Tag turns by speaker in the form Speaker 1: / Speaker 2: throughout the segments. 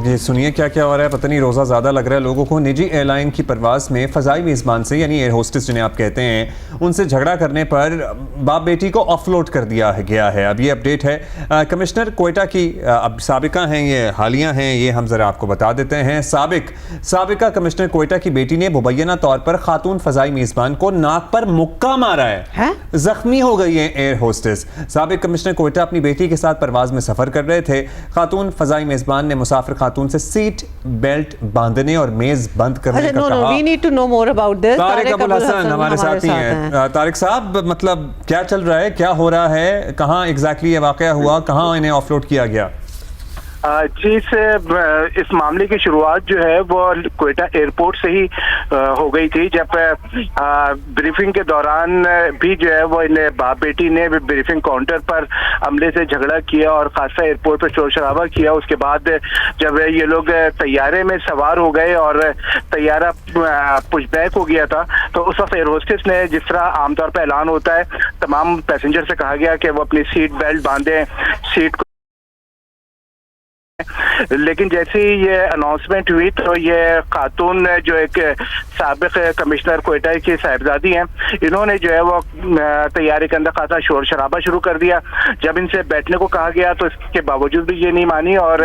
Speaker 1: یہ سنیے کیا کیا ہو رہا ہے. پتہ نہیں روزہ زیادہ لگ رہا ہے لوگوں کو. نجی ایئر لائن کی پرواز میں فضائی میزبان سے یعنی ایئر ہوسٹس جنہیں آپ کہتے ہیں ان سے جھگڑا کرنے پر باپ بیٹی کو آف لوڈ کر دیا گیا ہے. اب یہ اپڈیٹ ہے کمشنر کوئٹہ کی. اب سابقہ ہیں یہ حالیہ ہیں, یہ ہم ذرا آپ کو بتا دیتے ہیں. سابقہ کمشنر کوئٹہ کی بیٹی نے مبینہ طور پر خاتون فضائی میزبان کو ناک پر مکہ مارا ہے. زخمی ہو گئی ہے ایئر ہوسٹس. سابق کمشنر کوئٹہ اپنی بیٹی کے ساتھ پرواز میں سفر کر رہے تھے. خاتون فضائی میزبان نے مسافر خاتون سے سیٹ بیلٹ باندھنے اور میز بند کرنے کا کہا. طارق ابو الحسن ہمارے ساتھی ہیں. طارق صاحب, مطلب کیا چل رہا ہے, کیا ہو رہا ہے, کہاں ایگزیکٹلی یہ واقعہ ہوا, کہاں انہیں آف لوڈ کیا گیا؟
Speaker 2: جی اس معاملے کی شروعات جو ہے وہ کوئٹہ ایئرپورٹ سے ہی ہو گئی تھی, جب بریفنگ کے دوران بھی جو ہے وہ باپ بیٹی نے بریفنگ کاؤنٹر پر عملے سے جھگڑا کیا اور خاصہ ایئرپورٹ پر شور شرابہ کیا. اس کے بعد جب یہ لوگ طیارے میں سوار ہو گئے اور طیارہ پش بیک ہو گیا تھا تو اس وقت ایئر ہوسٹس نے, جس طرح عام طور پہ اعلان ہوتا ہے, تمام پیسنجر سے کہا گیا کہ وہ اپنی سیٹ بیلٹ باندھیں, سیٹ کو. لیکن جیسے ہی یہ اناؤنسمنٹ ہوئی تو یہ خاتون جو ایک سابق کمشنر کوئٹہ کی صاحبزادی ہیں, انہوں نے جو ہے وہ طیارے کے اندر خاصا شور شرابہ شروع کر دیا. جب ان سے بیٹھنے کو کہا گیا تو اس کے باوجود بھی یہ نہیں مانی اور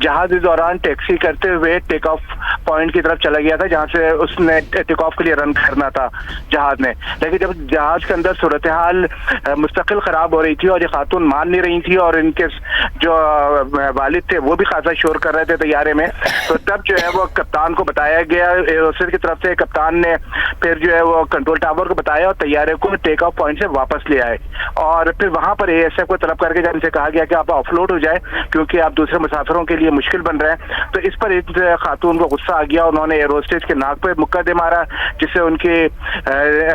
Speaker 2: جہاز اس دوران ٹیکسی کرتے ہوئے ٹیک آف پوائنٹ کی طرف چلا گیا تھا جہاں سے اس نے ٹیک آف کے لیے رن کرنا تھا جہاز نے. لیکن جب جہاز کے اندر صورتحال مستقل خراب ہو رہی تھی اور یہ خاتون مان نہیں رہی تھی اور ان کے جو والد تھے وہ بھی خاصا شور کر رہے تھے طیارے میں, تو تب جو ہے وہ کپتان کو بتایا گیا, ایئر کی طرف سے کپتان نے پھر جو ہے وہ کنٹرول ٹاور کو بتایا اور طیارے کو ٹیک آف پوائنٹ سے واپس لے آئے. اور پھر وہاں پر اے ایس ایف کو طلب کر کے جب ان سے کہا گیا کہ آپ آف لوڈ ہو جائے کیونکہ آپ دوسرے مسافروں کے لیے مشکل بن رہے ہیں, تو اس پر ایک خاتون کو غصہ آ گیا. انہوں نے ایئر ہوسٹس کے ناک پہ مکہ دے مارا جس سے ان کی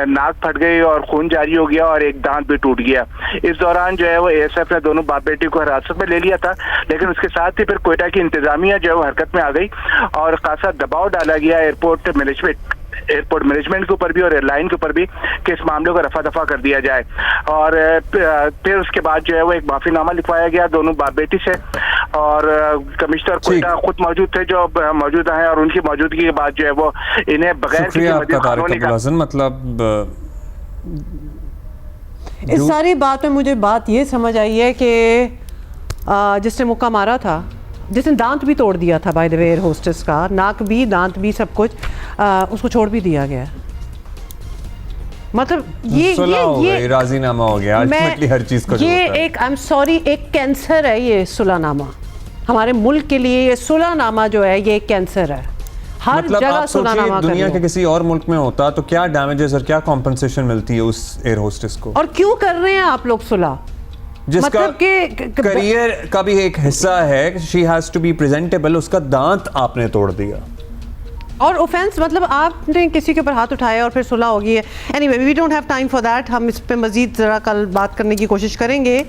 Speaker 2: ناک پھٹ گئی اور خون جاری ہو گیا اور ایک دانت بھی ٹوٹ گیا. اس دوران جو ہے وہ اے ایس ایف نے دونوں باپ بیٹی کو حراست میں لے لیا تھا, لیکن اس کے ساتھ ہی پھر کوئٹہ کی انتظامیہ جو ہے وہ حرکت میں آ گئی اور خاصا دباؤ ڈالا گیا ایئرپورٹ مینجمنٹ کے اوپر بھی اور ایئر لائن کے اوپر بھی کہ اس معاملے کو رفع دفع کر دیا جائے. اور پھر اس کے بعد جو ہے وہ ایک معافی نامہ لکھوایا گیا دونوں باپ بیٹی سے, اور کمشنر کوئٹہ خود موجود تھے جو موجودہ ہیں, اور ان کی موجودگی کے بعد جو ہے وہ انہیں بغیر کسی مزید قانونی کا
Speaker 1: مطلب
Speaker 3: اس ساری بات میں مجھے بات یہ سمجھ آئی ہے کہ جس نے مکہ مارا تھا, جس نے دانت بھی توڑ دیا تھا by the way air hostess کا, ناک بھی دانت بھی سب کچھ, اس کو چھوڑ بھی دیا گیا. مطلب یہ
Speaker 1: راضی نامہ ہو گیا الٹیمیٹلی ہر چیز کا.
Speaker 3: یہ ایک آئی ایم سوری ایک کینسر ہے یہ صلح نامہ ہمارے ملک کے لیے. یہ صلح نامہ جو ہے یہ ایک کینسر ہے, ہر جگہ صلح نامہ.
Speaker 1: دنیا کے کسی اور ملک میں ہوتا تو کیا ڈیمیجز اور کیا کمپنسیشن ملتی ہے اس ایئر ہوسٹس کو,
Speaker 3: اور کیوں کر رہے ہیں آپ لوگ صلح؟
Speaker 1: جس کا کریئر کا بھی ایک حصہ ہے, she has to be presentable, اس کا دانت آپ نے توڑ دیا.
Speaker 3: اور اوفینس مطلب آپ نے کسی کے اوپر ہاتھ اٹھایا اور پھر صلح ہوگی ہے. Anyway we don't have time for that, ہم اس پہ مزید ذرا کل بات کرنے کی کوشش کریں گے.